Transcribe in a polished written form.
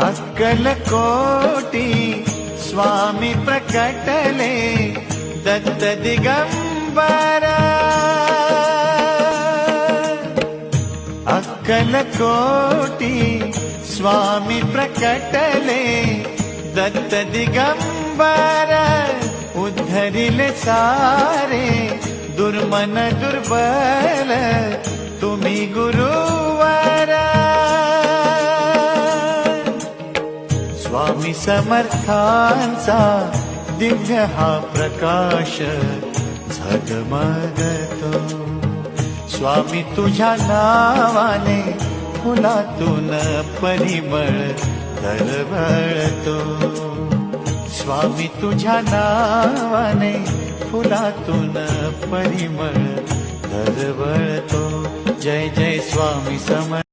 अक्कलकोटी स्वामी प्रकटले दत्त दिगंबरा। अक्कलकोटी स्वामी प्रकटले दत्त दिगंबरा। उद्धरिले सारे दुर्मन दुर्बल तुम्ही गुरुवारा। स्वामी समर्थांचा दिव्य हा प्रकाश झगमगतो। स्वामी तुझ्या नावाने फुलातून परिमळ दरवळतो। स्वामी तुझ्या नावाने फुलातून परिमळ दरवळतो। जय जय स्वामी समर्थ।